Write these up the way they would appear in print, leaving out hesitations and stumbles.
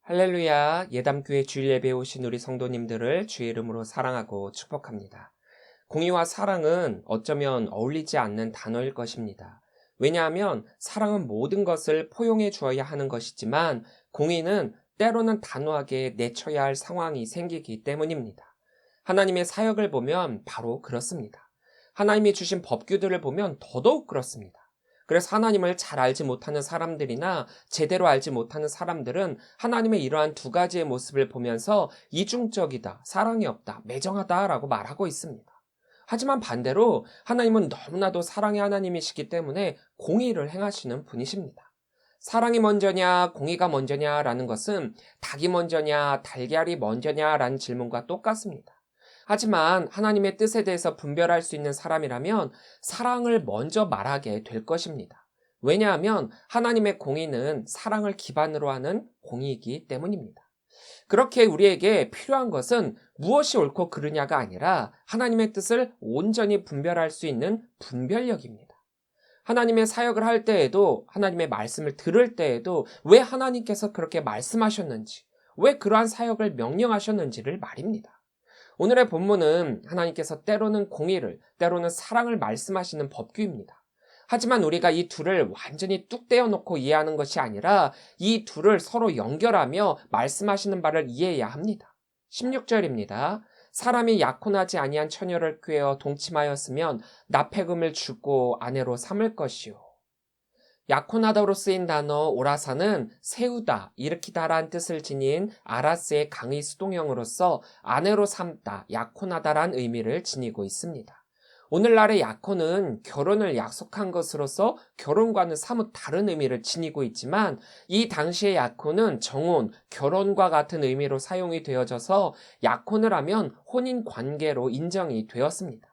할렐루야, 예담교회 주일 예배에 오신 우리 성도님들을 주의 이름으로 사랑하고 축복합니다. 공의와 사랑은 어쩌면 어울리지 않는 단어일 것입니다. 왜냐하면 사랑은 모든 것을 포용해 주어야 하는 것이지만 공의는 때로는 단호하게 내쳐야 할 상황이 생기기 때문입니다. 하나님의 사역을 보면 바로 그렇습니다. 하나님이 주신 법규들을 보면 더더욱 그렇습니다. 그래서 하나님을 잘 알지 못하는 사람들이나 제대로 알지 못하는 사람들은 하나님의 이러한 두 가지의 모습을 보면서 이중적이다, 사랑이 없다, 매정하다라고 말하고 있습니다. 하지만 반대로 하나님은 너무나도 사랑의 하나님이시기 때문에 공의를 행하시는 분이십니다. 사랑이 먼저냐, 공의가 먼저냐라는 것은 닭이 먼저냐, 달걀이 먼저냐라는 질문과 똑같습니다. 하지만 하나님의 뜻에 대해서 분별할 수 있는 사람이라면 사랑을 먼저 말하게 될 것입니다. 왜냐하면 하나님의 공의는 사랑을 기반으로 하는 공의이기 때문입니다. 그렇게 우리에게 필요한 것은 무엇이 옳고 그르냐가 아니라 하나님의 뜻을 온전히 분별할 수 있는 분별력입니다. 하나님의 사역을 할 때에도, 하나님의 말씀을 들을 때에도 왜 하나님께서 그렇게 말씀하셨는지, 왜 그러한 사역을 명령하셨는지를 말입니다. 오늘의 본문은 하나님께서 때로는 공의를, 때로는 사랑을 말씀하시는 법규입니다. 하지만 우리가 이 둘을 완전히 뚝 떼어놓고 이해하는 것이 아니라 이 둘을 서로 연결하며 말씀하시는 바를 이해해야 합니다. 16절입니다. 사람이 약혼하지 아니한 처녀를 꾀어 동침하였으면 납폐금을 주고 아내로 삼을 것이요. 약혼하다로 쓰인 단어 오라사는 세우다, 일으키다란 뜻을 지닌 아라스의 강의 수동형으로서 아내로 삼다, 약혼하다란 의미를 지니고 있습니다. 오늘날의 약혼은 결혼을 약속한 것으로서 결혼과는 사뭇 다른 의미를 지니고 있지만 이 당시의 약혼은 정혼, 결혼과 같은 의미로 사용이 되어져서 약혼을 하면 혼인 관계로 인정이 되었습니다.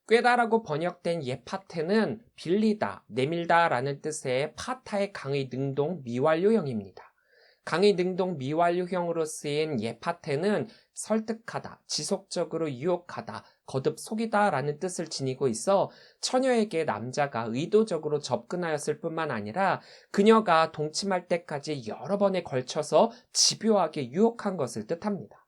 꾀다라고 번역된 예파테는 빌리다, 내밀다라는 뜻의 파타의 강의 능동 미완료형입니다. 강의 능동 미완료형으로 쓰인 예파테는 설득하다, 지속적으로 유혹하다, 거듭 속이다라는 뜻을 지니고 있어 처녀에게 남자가 의도적으로 접근하였을 뿐만 아니라 그녀가 동침할 때까지 여러 번에 걸쳐서 집요하게 유혹한 것을 뜻합니다.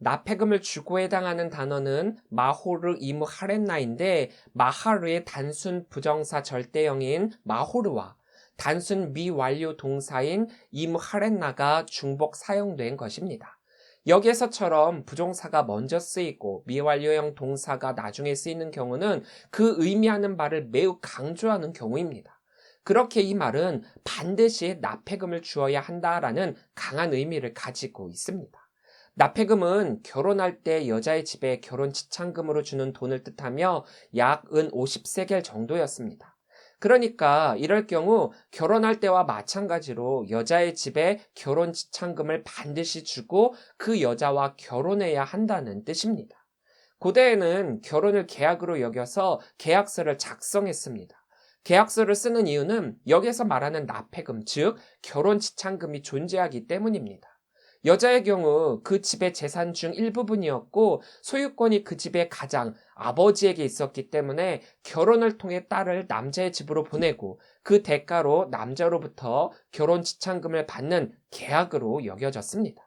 납폐금을 주고 해당하는 단어는 마호르 이무 하렌나인데 마하르의 단순 부정사 절대형인 마호르와 단순 미완료 동사인 이무 하렌나가 중복 사용된 것입니다. 여기에서처럼 부정사가 먼저 쓰이고 미완료형 동사가 나중에 쓰이는 경우는 그 의미하는 바를 매우 강조하는 경우입니다. 그렇게 이 말은 반드시 납폐금을 주어야 한다라는 강한 의미를 가지고 있습니다. 납폐금은 결혼할 때 여자의 집에 결혼 지참금으로 주는 돈을 뜻하며 약 은 50세겔 정도였습니다. 그러니까 이럴 경우 결혼할 때와 마찬가지로 여자의 집에 결혼 지참금을 반드시 주고 그 여자와 결혼해야 한다는 뜻입니다. 고대에는 결혼을 계약으로 여겨서 계약서를 작성했습니다. 계약서를 쓰는 이유는 여기서 말하는 납폐금, 즉 결혼 지참금이 존재하기 때문입니다. 여자의 경우 그 집의 재산 중 일부분이었고 소유권이 그 집의 가장 아버지에게 있었기 때문에 결혼을 통해 딸을 남자의 집으로 보내고 그 대가로 남자로부터 결혼 지참금을 받는 계약으로 여겨졌습니다.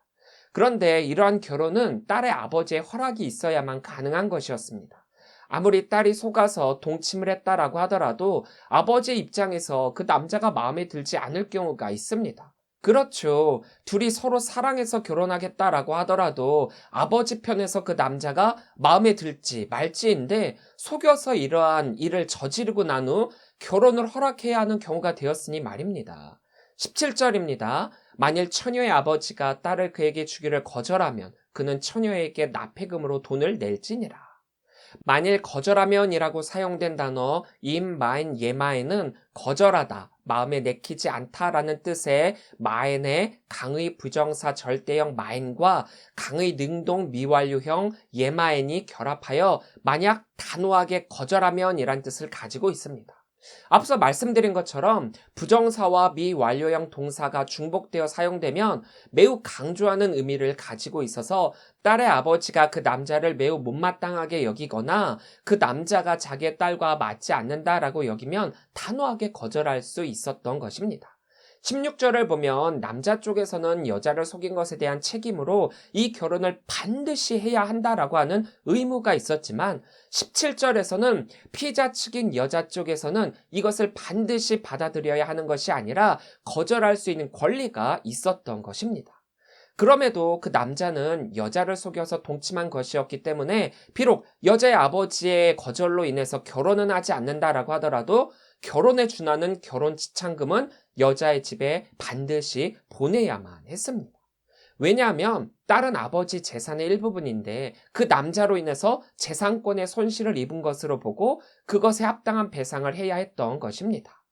그런데 이러한 결혼은 딸의 아버지의 허락이 있어야만 가능한 것이었습니다. 아무리 딸이 속아서 동침을 했다라고 하더라도 아버지의 입장에서 그 남자가 마음에 들지 않을 경우가 있습니다. 그렇죠. 둘이 서로 사랑해서 결혼하겠다라고 하더라도 아버지 편에서 그 남자가 마음에 들지 말지인데 속여서 이러한 일을 저지르고 난 후 결혼을 허락해야 하는 경우가 되었으니 말입니다. 17절입니다. 만일 처녀의 아버지가 딸을 그에게 주기를 거절하면 그는 처녀에게 납폐금으로 돈을 낼지니라. 만일 거절하면이라고 사용된 단어 임마인 예마에는 거절하다, 마음에 내키지 않다라는 뜻의 마엔의 강의 부정사 절대형 마엔과 강의 능동 미완료형 예마엔이 결합하여 만약 단호하게 거절하면이란 뜻을 가지고 있습니다. 앞서 말씀드린 것처럼 부정사와 미완료형 동사가 중복되어 사용되면 매우 강조하는 의미를 가지고 있어서 딸의 아버지가 그 남자를 매우 못마땅하게 여기거나 그 남자가 자기의 딸과 맞지 않는다라고 여기면 단호하게 거절할 수 있었던 것입니다. 16절을 보면 남자 쪽에서는 여자를 속인 것에 대한 책임으로 이 결혼을 반드시 해야 한다라고 하는 의무가 있었지만 17절에서는 피해자 측인 여자 쪽에서는 이것을 반드시 받아들여야 하는 것이 아니라 거절할 수 있는 권리가 있었던 것입니다. 그럼에도 그 남자는 여자를 속여서 동침한 것이었기 때문에 비록 여자의 아버지의 거절로 인해서 결혼은 하지 않는다라고 하더라도 결혼에 준하는 결혼 지참금은 여자의 집에 반드시 보내야만 했습니다. 왜냐하면 딸은 아버지 재산의 일부분인데 그 남자로 인해서 재산권의 손실을 입은 것으로 보고 그것에 합당한 배상을 해야 했던 것입니다.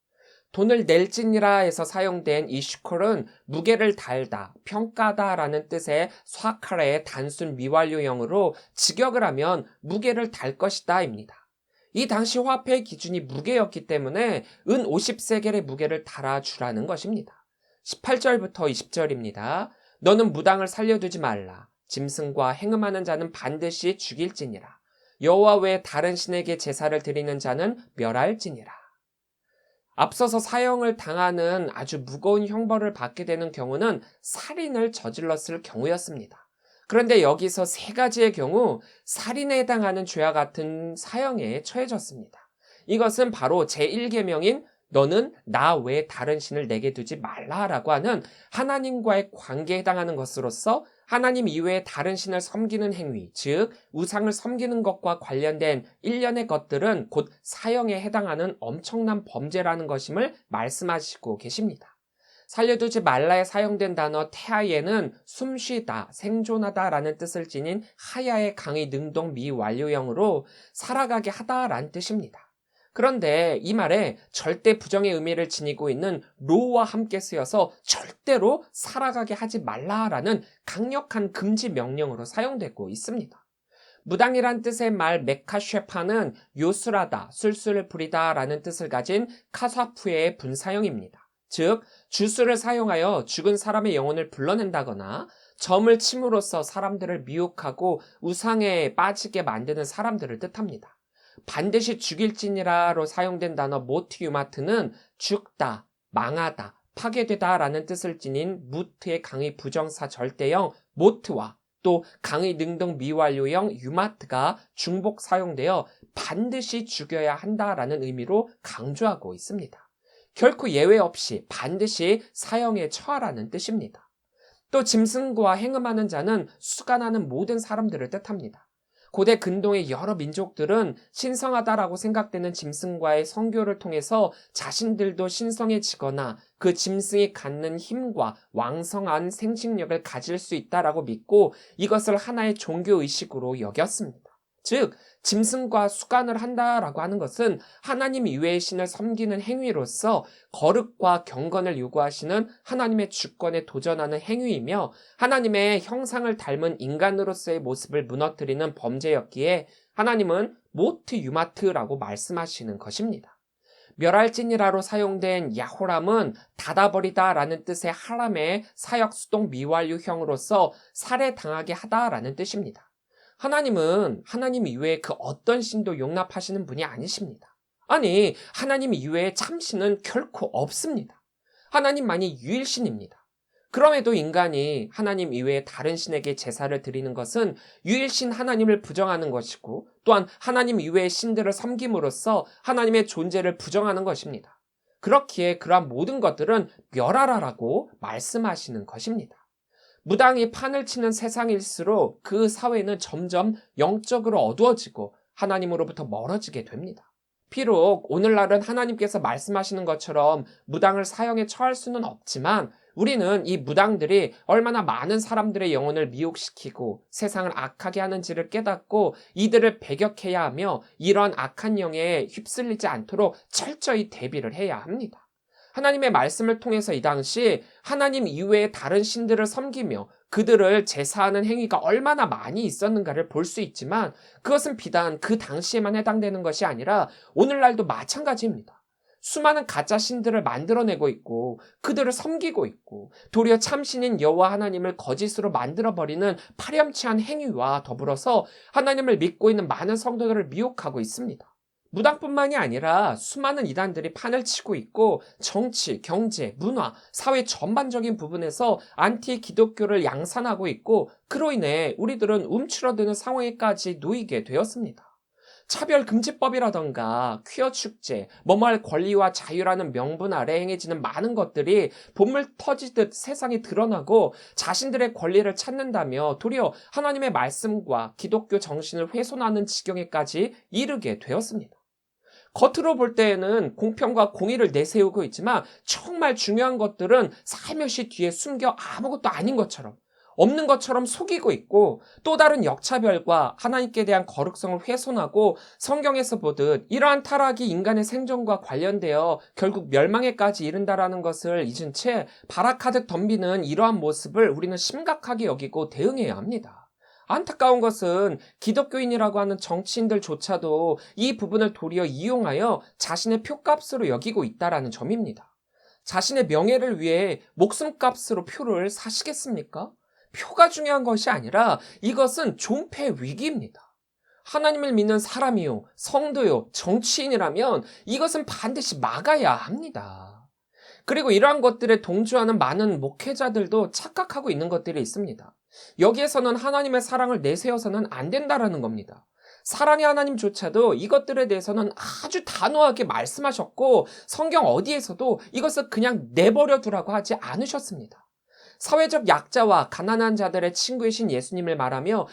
돈을 낼지니라 해서 사용된 이 슈컬은 무게를 달다, 평가다 라는 뜻의 스와카레의 단순 미완료형으로 직역을 하면 무게를 달 것이다 입니다. 이 당시 화폐의 기준이 무게였기 때문에 은 50세겔의 무게를 달아주라는 것입니다. 18절부터 20절입니다. 너는 무당을 살려두지 말라. 짐승과 행음하는 자는 반드시 죽일지니라. 여호와 외에 다른 신에게 제사를 드리는 자는 멸할지니라. 앞서서 사형을 당하는 아주 무거운 형벌을 받게 되는 경우는 살인을 저질렀을 경우였습니다. 그런데 여기서 세 가지의 경우 살인에 해당하는 죄와 같은 사형에 처해졌습니다. 이것은 바로 제1계명인 너는 나 외에 다른 신을 내게 두지 말라라고 하는 하나님과의 관계에 해당하는 것으로서 하나님 이외에 다른 신을 섬기는 행위, 즉 우상을 섬기는 것과 관련된 일련의 것들은 곧 사형에 해당하는 엄청난 범죄라는 것임을 말씀하시고 계십니다. 살려두지 말라에 사용된 단어 태아예는 숨쉬다, 생존하다라는 뜻을 지닌 하야의 강의 능동 미완료형으로 살아가게 하다라는 뜻입니다. 그런데 이 말에 절대 부정의 의미를 지니고 있는 로와 함께 쓰여서 절대로 살아가게 하지 말라라는 강력한 금지 명령으로 사용되고 있습니다. 무당이란 뜻의 말 메카쉐파는 요술하다, 술수를 부리다 라는 뜻을 가진 카사푸의 분사형입니다. 즉 주술을 사용하여 죽은 사람의 영혼을 불러낸다거나 점을 침으로써 사람들을 미혹하고 우상에 빠지게 만드는 사람들을 뜻합니다. 반드시 죽일지니라로 사용된 단어 모트유마트는 죽다, 망하다, 파괴되다 라는 뜻을 지닌 무트의 강의 부정사 절대형 모트와 또 강의 능동 미완료형 유마트가 중복 사용되어 반드시 죽여야 한다라는 의미로 강조하고 있습니다. 결코 예외 없이 반드시 사형에 처하라는 뜻입니다. 또 짐승과 행음하는 자는 수간하는 모든 사람들을 뜻합니다. 고대 근동의 여러 민족들은 신성하다라고 생각되는 짐승과의 성교를 통해서 자신들도 신성해지거나 그 짐승이 갖는 힘과 왕성한 생식력을 가질 수 있다라고 믿고 이것을 하나의 종교의식으로 여겼습니다. 즉 짐승과 수간을 한다라고 하는 것은 하나님 이외의 신을 섬기는 행위로서 거룩과 경건을 요구하시는 하나님의 주권에 도전하는 행위이며 하나님의 형상을 닮은 인간으로서의 모습을 무너뜨리는 범죄였기에 하나님은 모트 유마트라고 말씀하시는 것입니다. 멸할지니라로 사용된 야호람은 닫아버리다 라는 뜻의 하람의 사역수동 미완료형으로서 살해당하게 하다라는 뜻입니다. 하나님은 하나님 이외에 그 어떤 신도 용납하시는 분이 아니십니다. 아니, 하나님 이외에 참신은 결코 없습니다. 하나님만이 유일신입니다. 그럼에도 인간이 하나님 이외에 다른 신에게 제사를 드리는 것은 유일신 하나님을 부정하는 것이고 또한 하나님 이외의 신들을 섬김으로써 하나님의 존재를 부정하는 것입니다. 그렇기에 그러한 모든 것들은 멸하라라고 말씀하시는 것입니다. 무당이 판을 치는 세상일수록 그 사회는 점점 영적으로 어두워지고 하나님으로부터 멀어지게 됩니다. 비록 오늘날은 하나님께서 말씀하시는 것처럼 무당을 사형에 처할 수는 없지만 우리는 이 무당들이 얼마나 많은 사람들의 영혼을 미혹시키고 세상을 악하게 하는지를 깨닫고 이들을 배격해야 하며 이러한 악한 영에 휩쓸리지 않도록 철저히 대비를 해야 합니다. 하나님의 말씀을 통해서 이 당시 하나님 이외의 다른 신들을 섬기며 그들을 제사하는 행위가 얼마나 많이 있었는가를 볼 수 있지만 그것은 비단 그 당시에만 해당되는 것이 아니라 오늘날도 마찬가지입니다. 수많은 가짜 신들을 만들어내고 있고 그들을 섬기고 있고 도리어 참신인 여호와 하나님을 거짓으로 만들어버리는 파렴치한 행위와 더불어서 하나님을 믿고 있는 많은 성도들을 미혹하고 있습니다. 무당뿐만이 아니라 수많은 이단들이 판을 치고 있고 정치, 경제, 문화, 사회 전반적인 부분에서 안티 기독교를 양산하고 있고 그로 인해 우리들은 움츠러드는 상황에까지 놓이게 되었습니다. 차별금지법이라던가 퀴어 축제, 뭐뭐할 권리와 자유라는 명분 아래 행해지는 많은 것들이 본물 터지듯 세상에 드러나고 자신들의 권리를 찾는다며 도리어 하나님의 말씀과 기독교 정신을 훼손하는 지경에까지 이르게 되었습니다. 겉으로 볼 때에는 공평과 공의를 내세우고 있지만 정말 중요한 것들은 살며시 뒤에 숨겨 아무것도 아닌 것처럼 없는 것처럼 속이고 있고 또 다른 역차별과 하나님께 대한 거룩성을 훼손하고 성경에서 보듯 이러한 타락이 인간의 생존과 관련되어 결국 멸망에까지 이른다라는 것을 잊은 채 발악하듯 덤비는 이러한 모습을 우리는 심각하게 여기고 대응해야 합니다. 안타까운 것은 기독교인이라고 하는 정치인들조차도 이 부분을 도리어 이용하여 자신의 표값으로 여기고 있다라는 점입니다. 자신의 명예를 위해 목숨값으로 표를 사시겠습니까? 표가 중요한 것이 아니라 이것은 존폐 위기입니다. 하나님을 믿는 사람이요, 성도요, 정치인이라면 이것은 반드시 막아야 합니다. 그리고 이러한 것들에 동조하는 많은 목회자들도 착각하고 있는 것들이 있습니다. 여기에서는 하나님의 사랑을 내세워서는 안 된다라는 겁니다. 사랑의 하나님조차도 이것들에 대해서는 아주 단호하게 말씀하셨고 성경 어디에서도 이것을 그냥 내버려 두라고 하지 않으셨습니다. 사회적 약자와 가난한 자들의 친구이신 예수님을 말하며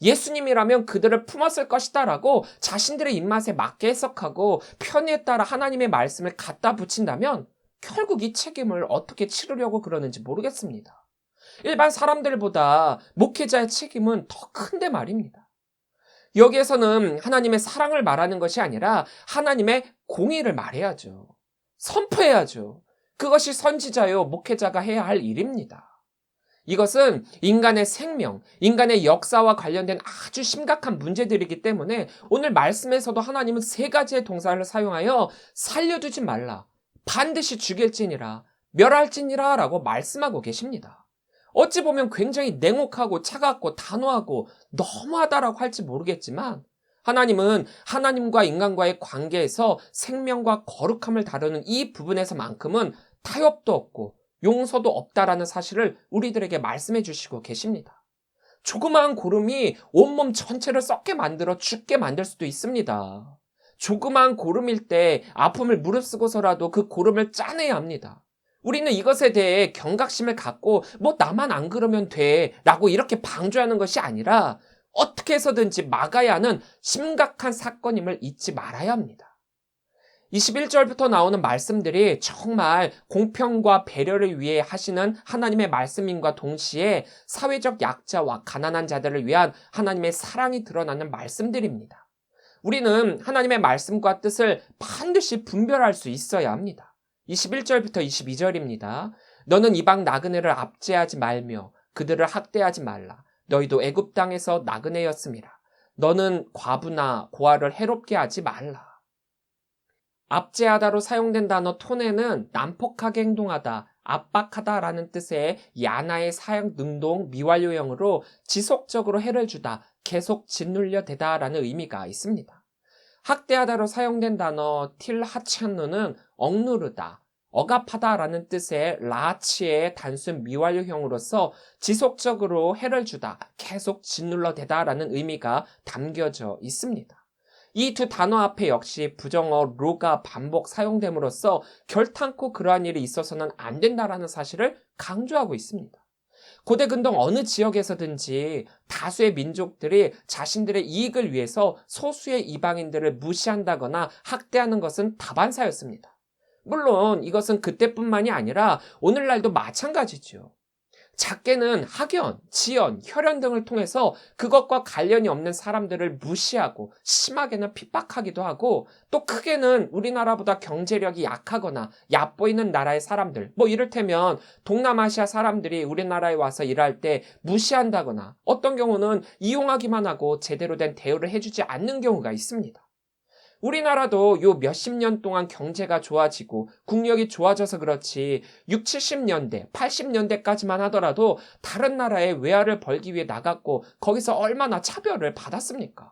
예수님이라면 그들을 품었을 것이다 라고 자신들의 입맛에 맞게 해석하고 편의에 따라 하나님의 말씀을 갖다 붙인다면 결국 이 책임을 어떻게 치르려고 그러는지 모르겠습니다. 일반 사람들보다 목회자의 책임은 더 큰데 말입니다. 여기에서는 하나님의 사랑을 말하는 것이 아니라 하나님의 공의를 말해야죠. 선포해야죠. 그것이 선지자요, 목회자가 해야 할 일입니다. 이것은 인간의 생명, 인간의 역사와 관련된 아주 심각한 문제들이기 때문에 오늘 말씀에서도 하나님은 3가지의 동사를 사용하여 살려두지 말라, 반드시 죽일지니라, 멸할지니라 라고 말씀하고 계십니다. 어찌 보면 굉장히 냉혹하고 차갑고 단호하고 너무하다라고 할지 모르겠지만 하나님은 하나님과 인간과의 관계에서 생명과 거룩함을 다루는 이 부분에서만큼은 타협도 없고 용서도 없다라는 사실을 우리들에게 말씀해 주시고 계십니다. 조그마한 고름이 온몸 전체를 썩게 만들어 죽게 만들 수도 있습니다. 조그마한 고름일 때 아픔을 무릅쓰고서라도 그 고름을 짜내야 합니다. 우리는 이것에 대해 경각심을 갖고 나만 안 그러면 돼 라고 이렇게 방조하는 것이 아니라 어떻게 해서든지 막아야 하는 심각한 사건임을 잊지 말아야 합니다. 21절부터 나오는 말씀들이 정말 공평과 배려를 위해 하시는 하나님의 말씀임과 동시에 사회적 약자와 가난한 자들을 위한 하나님의 사랑이 드러나는 말씀들입니다. 우리는 하나님의 말씀과 뜻을 반드시 분별할 수 있어야 합니다. 21절부터 22절입니다. 너는 이방 나그네를 압제하지 말며 그들을 학대하지 말라. 너희도 애굽 땅에서 나그네였음이라. 너는 과부나 고아를 해롭게 하지 말라. 압제하다로 사용된 단어 토네는 난폭하게 행동하다, 압박하다라는 뜻의 야나의 사형 능동 미완료형으로 지속적으로 해를 주다, 계속 짓눌려 대다라는 의미가 있습니다. 학대하다로 사용된 단어 틸하찬누는 억누르다, 억압하다라는 뜻의 라치의 단순 미완료형으로서 지속적으로 해를 주다, 계속 짓눌러 대다라는 의미가 담겨져 있습니다. 이 두 단어 앞에 역시 부정어 로가 반복 사용됨으로써 결탄코 그러한 일이 있어서는 안 된다라는 사실을 강조하고 있습니다. 고대 근동 어느 지역에서든지 다수의 민족들이 자신들의 이익을 위해서 소수의 이방인들을 무시한다거나 학대하는 것은 다반사였습니다. 물론 이것은 그때뿐만이 아니라 오늘날도 마찬가지죠. 작게는 학연, 지연, 혈연 등을 통해서 그것과 관련이 없는 사람들을 무시하고 심하게는 핍박하기도 하고 또 크게는 우리나라보다 경제력이 약하거나 얕보이는 나라의 사람들, 이를테면 동남아시아 사람들이 우리나라에 와서 일할 때 무시한다거나 어떤 경우는 이용하기만 하고 제대로 된 대우를 해주지 않는 경우가 있습니다. 우리나라도 요 몇십 년 동안 경제가 좋아지고 국력이 좋아져서 그렇지 60, 70년대, 80년대까지만 하더라도 다른 나라에 외화를 벌기 위해 나갔고 거기서 얼마나 차별을 받았습니까?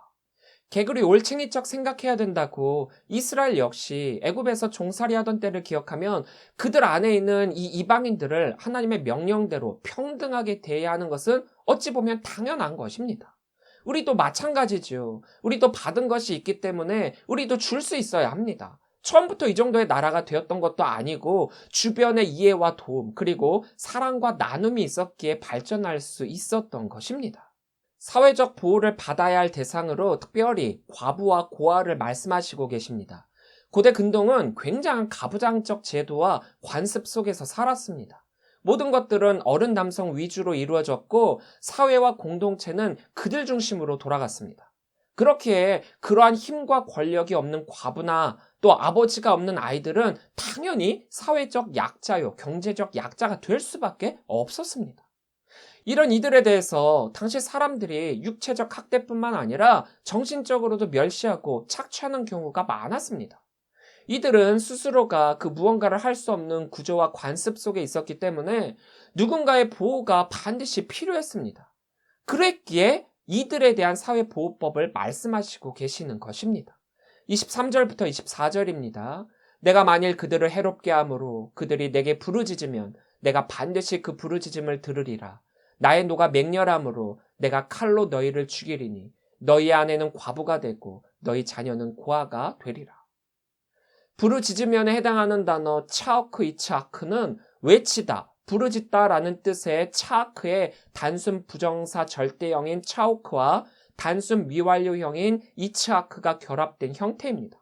개구리 올챙이척 생각해야 된다고. 이스라엘 역시 애굽에서 종살이하던 때를 기억하면 그들 안에 있는 이 이방인들을 하나님의 명령대로 평등하게 대해야 하는 것은 어찌 보면 당연한 것입니다. 우리도 마찬가지죠. 우리도 받은 것이 있기 때문에 우리도 줄 수 있어야 합니다. 처음부터 이 정도의 나라가 되었던 것도 아니고 주변의 이해와 도움 그리고 사랑과 나눔이 있었기에 발전할 수 있었던 것입니다. 사회적 보호를 받아야 할 대상으로 특별히 과부와 고아를 말씀하시고 계십니다. 고대 근동은 굉장한 가부장적 제도와 관습 속에서 살았습니다. 모든 것들은 어른 남성 위주로 이루어졌고 사회와 공동체는 그들 중심으로 돌아갔습니다. 그렇기에 그러한 힘과 권력이 없는 과부나 또 아버지가 없는 아이들은 당연히 사회적 약자요, 경제적 약자가 될 수밖에 없었습니다. 이런 이들에 대해서 당시 사람들이 육체적 학대뿐만 아니라 정신적으로도 멸시하고 착취하는 경우가 많았습니다. 이들은 스스로가 그 무언가를 할 수 없는 구조와 관습 속에 있었기 때문에 누군가의 보호가 반드시 필요했습니다. 그랬기에 이들에 대한 사회보호법을 말씀하시고 계시는 것입니다. 23절부터 24절입니다. 내가 만일 그들을 해롭게 함으로 그들이 내게 부르짖으면 내가 반드시 그 부르짖음을 들으리라. 나의 노가 맹렬함으로 내가 칼로 너희를 죽이리니 너희 아내는 과부가 되고 너희 자녀는 고아가 되리라. 부르짖으면에 해당하는 단어 차오크 이츠아크는 외치다, 부르짖다라는 뜻의 차아크의 단순 부정사 절대형인 차오크와 단순 미완료형인 이츠아크가 결합된 형태입니다.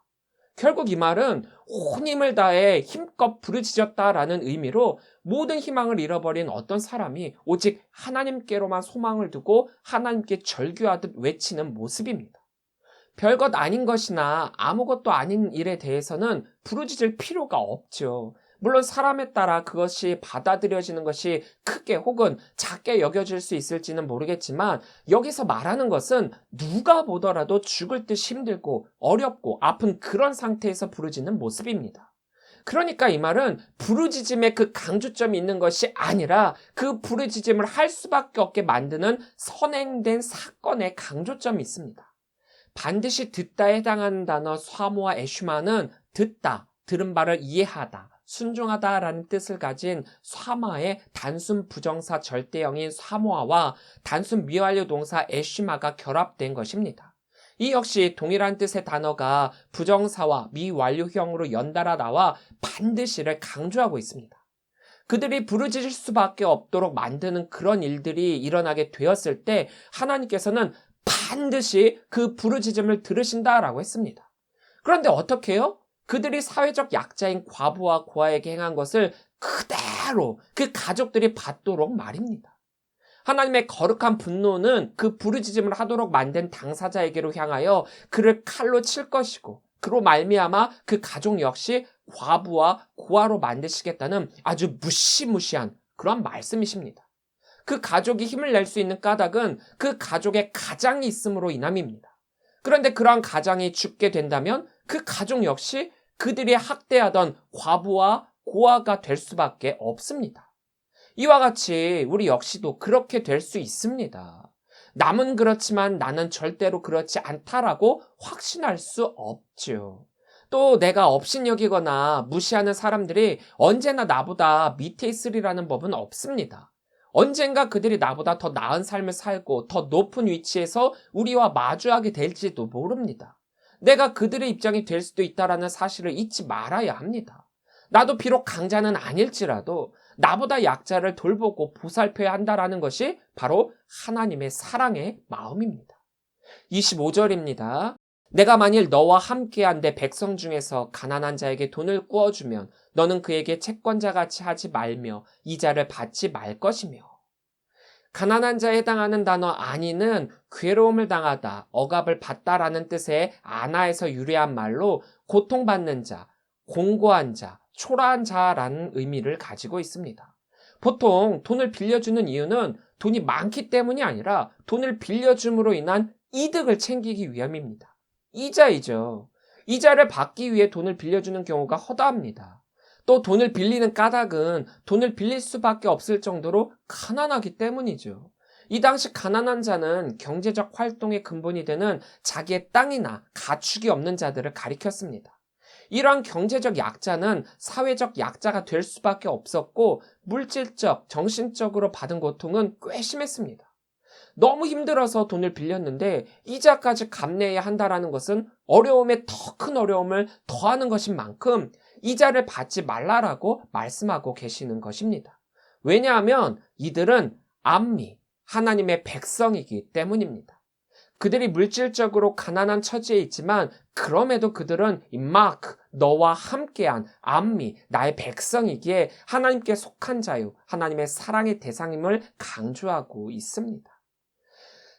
결국 이 말은 온 힘을 다해 힘껏 부르짖었다라는 의미로 모든 희망을 잃어버린 어떤 사람이 오직 하나님께로만 소망을 두고 하나님께 절규하듯 외치는 모습입니다. 별것 아닌 것이나 아무것도 아닌 일에 대해서는 부르짖을 필요가 없죠. 물론 사람에 따라 그것이 받아들여지는 것이 크게 혹은 작게 여겨질 수 있을지는 모르겠지만 여기서 말하는 것은 누가 보더라도 죽을 듯 힘들고 어렵고 아픈 그런 상태에서 부르짖는 모습입니다. 그러니까 이 말은 부르짖음에 그 강조점이 있는 것이 아니라 그 부르짖음을 할 수밖에 없게 만드는 선행된 사건의 강조점이 있습니다. 반드시 듣다에 해당하는 단어 사모와 에슈마는 듣다, 들은 바를 이해하다, 순종하다라는 뜻을 가진 사마의 단순 부정사 절대형인 사모아와 단순 미완료 동사 에슈마가 결합된 것입니다. 이 역시 동일한 뜻의 단어가 부정사와 미완료형으로 연달아 나와 반드시를 강조하고 있습니다. 그들이 부르짖을 수밖에 없도록 만드는 그런 일들이 일어나게 되었을 때 하나님께서는 반드시 그 부르짖음을 들으신다라고 했습니다. 그런데 어떻게 해요? 그들이 사회적 약자인 과부와 고아에게 행한 것을 그대로 그 가족들이 받도록 말입니다. 하나님의 거룩한 분노는 그 부르짖음을 하도록 만든 당사자에게로 향하여 그를 칼로 칠 것이고 그로 말미암아 그 가족 역시 과부와 고아로 만드시겠다는 아주 무시무시한 그런 말씀이십니다. 그 가족이 힘을 낼 수 있는 까닭은 그 가족의 가장이 있음으로 인함입니다. 그런데 그러한 가장이 죽게 된다면 그 가족 역시 그들이 학대하던 과부와 고아가 될 수밖에 없습니다. 이와 같이 우리 역시도 그렇게 될 수 있습니다. 남은 그렇지만 나는 절대로 그렇지 않다라고 확신할 수 없죠. 또 내가 업신여기거나 무시하는 사람들이 언제나 나보다 밑에 있으리라는 법은 없습니다. 언젠가 그들이 나보다 더 나은 삶을 살고 더 높은 위치에서 우리와 마주하게 될지도 모릅니다. 내가 그들의 입장이 될 수도 있다는 사실을 잊지 말아야 합니다. 나도 비록 강자는 아닐지라도 나보다 약자를 돌보고 보살펴야 한다는 것이 바로 하나님의 사랑의 마음입니다. 25절입니다. 내가 만일 너와 함께한 내 백성 중에서 가난한 자에게 돈을 꾸어주면 너는 그에게 채권자같이 하지 말며 이자를 받지 말 것이며. 가난한 자에 해당하는 단어 아니는 괴로움을 당하다, 억압을 받다라는 뜻의 아나에서 유래한 말로 고통받는 자, 공고한 자, 초라한 자라는 의미를 가지고 있습니다. 보통 돈을 빌려주는 이유는 돈이 많기 때문이 아니라 돈을 빌려줌으로 인한 이득을 챙기기 위함입니다. 이자이죠. 이자를 받기 위해 돈을 빌려주는 경우가 허다합니다. 또 돈을 빌리는 까닭은 돈을 빌릴 수밖에 없을 정도로 가난하기 때문이죠. 이 당시 가난한 자는 경제적 활동의 근본이 되는 자기의 땅이나 가축이 없는 자들을 가리켰습니다. 이러한 경제적 약자는 사회적 약자가 될 수밖에 없었고 물질적, 정신적으로 받은 고통은 꽤 심했습니다. 너무 힘들어서 돈을 빌렸는데 이자까지 갚내야 한다라는 것은 어려움에 더 큰 어려움을 더하는 것인 만큼 이자를 받지 말라라고 말씀하고 계시는 것입니다. 왜냐하면 이들은 암미, 하나님의 백성이기 때문입니다. 그들이 물질적으로 가난한 처지에 있지만 그럼에도 그들은 이 마크, 너와 함께한 암미, 나의 백성이기에 하나님께 속한 자유, 하나님의 사랑의 대상임을 강조하고 있습니다.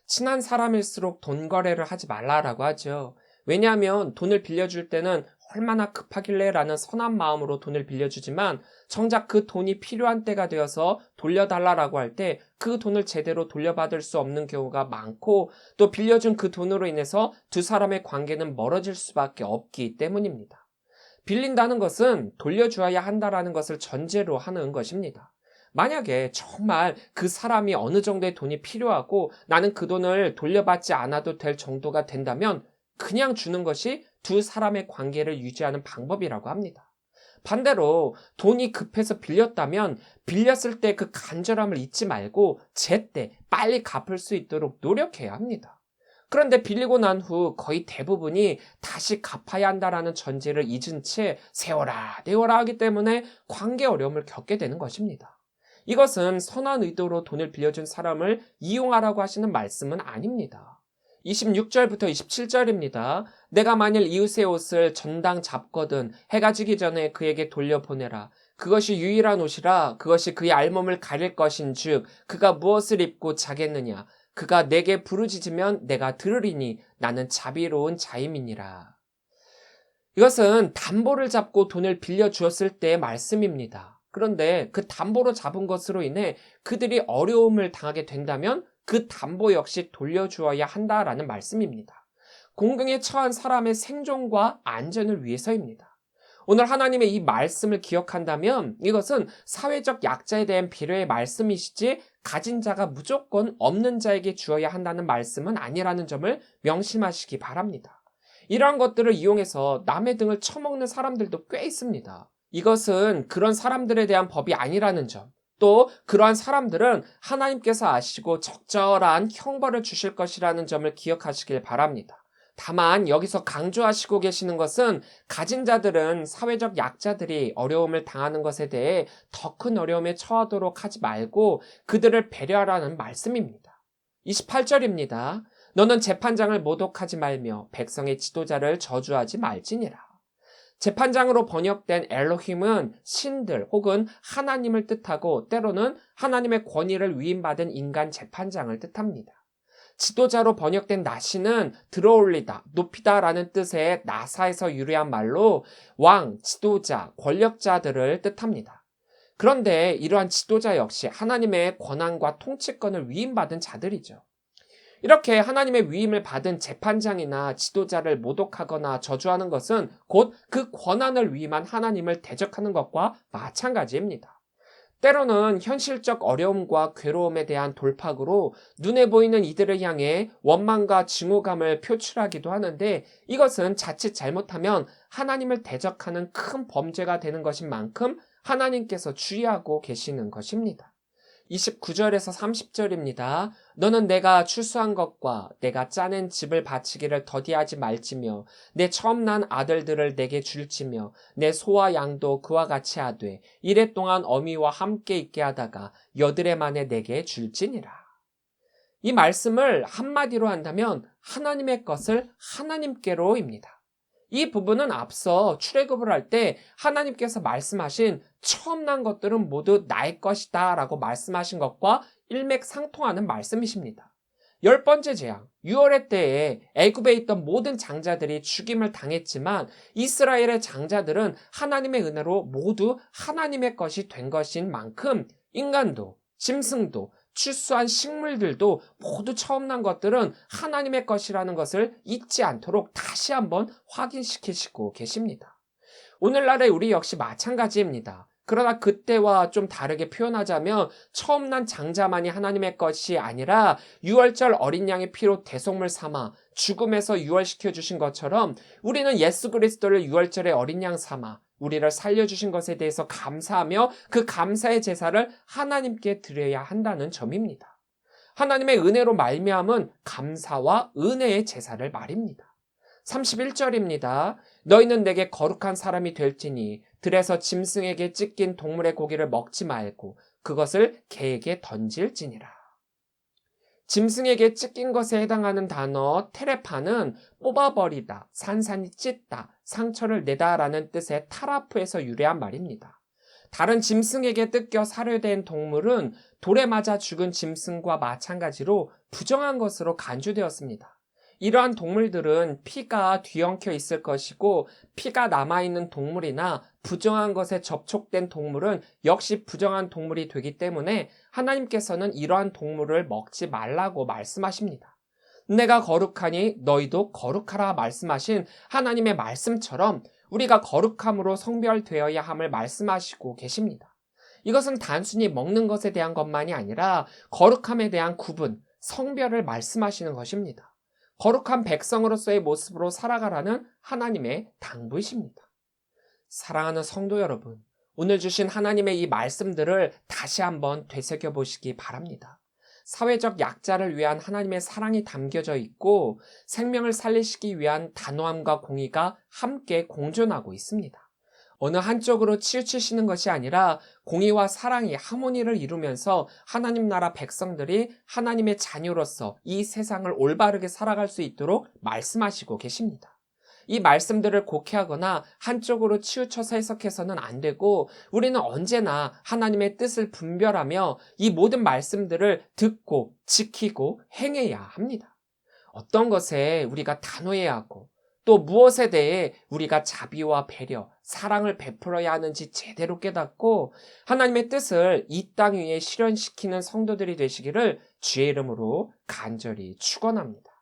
친한 사람일수록 돈 거래를 하지 말라라고 하죠. 왜냐하면 돈을 빌려줄 때는 얼마나 급하길래 라는 선한 마음으로 돈을 빌려주지만 정작 그 돈이 필요한 때가 되어서 돌려달라라고 할 때 그 돈을 제대로 돌려받을 수 없는 경우가 많고 또 빌려준 그 돈으로 인해서 두 사람의 관계는 멀어질 수밖에 없기 때문입니다. 빌린다는 것은 돌려주어야 한다라는 것을 전제로 하는 것입니다. 만약에 정말 그 사람이 어느 정도의 돈이 필요하고 나는 그 돈을 돌려받지 않아도 될 정도가 된다면 그냥 주는 것이 두 사람의 관계를 유지하는 방법이라고 합니다. 반대로 돈이 급해서 빌렸다면 빌렸을 때 그 간절함을 잊지 말고 제때 빨리 갚을 수 있도록 노력해야 합니다. 그런데 빌리고 난 후 거의 대부분이 다시 갚아야 한다라는 전제를 잊은 채 세워라 내워라 하기 때문에 관계 어려움을 겪게 되는 것입니다. 이것은 선한 의도로 돈을 빌려준 사람을 이용하라고 하시는 말씀은 아닙니다. 26절부터 27절입니다. 내가 만일 이웃의 옷을 전당 잡거든 해가 지기 전에 그에게 돌려보내라. 그것이 유일한 옷이라 그것이 그의 알몸을 가릴 것인즉 그가 무엇을 입고 자겠느냐. 그가 내게 부르짖으면 내가 들으리니 나는 자비로운 자임이니라. 이것은 담보를 잡고 돈을 빌려주었을 때의 말씀입니다. 그런데 그 담보로 잡은 것으로 인해 그들이 어려움을 당하게 된다면 그 담보 역시 돌려주어야 한다라는 말씀입니다. 공경에 처한 사람의 생존과 안전을 위해서입니다. 오늘 하나님의 이 말씀을 기억한다면 이것은 사회적 약자에 대한 배려의 말씀이시지 가진 자가 무조건 없는 자에게 주어야 한다는 말씀은 아니라는 점을 명심하시기 바랍니다. 이러한 것들을 이용해서 남의 등을 쳐먹는 사람들도 꽤 있습니다. 이것은 그런 사람들에 대한 법이 아니라는 점, 또 그러한 사람들은 하나님께서 아시고 적절한 형벌을 주실 것이라는 점을 기억하시길 바랍니다. 다만 여기서 강조하시고 계시는 것은 가진 자들은 사회적 약자들이 어려움을 당하는 것에 대해 더 큰 어려움에 처하도록 하지 말고 그들을 배려하라는 말씀입니다. 28절입니다. 너는 재판장을 모독하지 말며 백성의 지도자를 저주하지 말지니라. 재판장으로 번역된 엘로힘은 신들 혹은 하나님을 뜻하고 때로는 하나님의 권위를 위임받은 인간 재판장을 뜻합니다. 지도자로 번역된 나시는 들어올리다, 높이다라는 뜻의 나사에서 유래한 말로 왕, 지도자, 권력자들을 뜻합니다. 그런데 이러한 지도자 역시 하나님의 권한과 통치권을 위임받은 자들이죠. 이렇게 하나님의 위임을 받은 재판장이나 지도자를 모독하거나 저주하는 것은 곧 그 권한을 위임한 하나님을 대적하는 것과 마찬가지입니다. 때로는 현실적 어려움과 괴로움에 대한 돌파구로 눈에 보이는 이들을 향해 원망과 증오감을 표출하기도 하는데 이것은 자칫 잘못하면 하나님을 대적하는 큰 범죄가 되는 것인 만큼 하나님께서 주의하고 계시는 것입니다. 29절에서 30절입니다. 너는 내가 추수한 것과 내가 짜낸 집을 바치기를 더디하지 말지며 내 처음 난 아들들을 내게 줄지며 내 소와 양도 그와 같이 하되 이래 동안 어미와 함께 있게 하다가 여드레 만에 내게 줄지니라. 이 말씀을 한마디로 한다면 하나님의 것을 하나님께로입니다. 이 부분은 앞서 출애굽을 할 때 하나님께서 말씀하신 처음 난 것들은 모두 나의 것이다 라고 말씀하신 것과 일맥상통하는 말씀이십니다. 10번째 재앙, 6월의 때에 애굽에 있던 모든 장자들이 죽임을 당했지만 이스라엘의 장자들은 하나님의 은혜로 모두 하나님의 것이 된 것인 만큼 인간도, 짐승도, 출수한 식물들도 모두 처음 난 것들은 하나님의 것이라는 것을 잊지 않도록 다시 한번 확인시키시고 계십니다. 오늘날의 우리 역시 마찬가지입니다. 그러나 그때와 좀 다르게 표현하자면 처음 난 장자만이 하나님의 것이 아니라 유월절 어린 양의 피로 대속물 삼아 죽음에서 유월시켜 주신 것처럼 우리는 예수 그리스도를 유월절의 어린 양 삼아 우리를 살려주신 것에 대해서 감사하며 그 감사의 제사를 하나님께 드려야 한다는 점입니다. 하나님의 은혜로 말미암은 감사와 은혜의 제사를 말입니다. 31절입니다. 너희는 내게 거룩한 사람이 될지니 들에서 짐승에게 찢긴 동물의 고기를 먹지 말고 그것을 개에게 던질지니라. 짐승에게 찢긴 것에 해당하는 단어 테레파는 뽑아버리다, 산산이 찢다, 상처를 내다라는 뜻의 타라프에서 유래한 말입니다. 다른 짐승에게 뜯겨 살해된 동물은 돌에 맞아 죽은 짐승과 마찬가지로 부정한 것으로 간주되었습니다. 이러한 동물들은 피가 뒤엉켜 있을 것이고 피가 남아있는 동물이나 부정한 것에 접촉된 동물은 역시 부정한 동물이 되기 때문에 하나님께서는 이러한 동물을 먹지 말라고 말씀하십니다. 내가 거룩하니 너희도 거룩하라 말씀하신 하나님의 말씀처럼 우리가 거룩함으로 성별되어야 함을 말씀하시고 계십니다. 이것은 단순히 먹는 것에 대한 것만이 아니라 거룩함에 대한 구분, 성별을 말씀하시는 것입니다. 거룩한 백성으로서의 모습으로 살아가라는 하나님의 당부이십니다. 사랑하는 성도 여러분, 오늘 주신 하나님의 이 말씀들을 다시 한번 되새겨 보시기 바랍니다. 사회적 약자를 위한 하나님의 사랑이 담겨져 있고 생명을 살리시기 위한 단호함과 공의가 함께 공존하고 있습니다. 어느 한쪽으로 치우치시는 것이 아니라 공의와 사랑이 하모니를 이루면서 하나님 나라 백성들이 하나님의 자녀로서 이 세상을 올바르게 살아갈 수 있도록 말씀하시고 계십니다. 이 말씀들을 곡해하거나 한쪽으로 치우쳐서 해석해서는 안 되고 우리는 언제나 하나님의 뜻을 분별하며 이 모든 말씀들을 듣고 지키고 행해야 합니다. 어떤 것에 우리가 단호해야 하고 또 무엇에 대해 우리가 자비와 배려, 사랑을 베풀어야 하는지 제대로 깨닫고 하나님의 뜻을 이 땅 위에 실현시키는 성도들이 되시기를 주의 이름으로 간절히 축원합니다.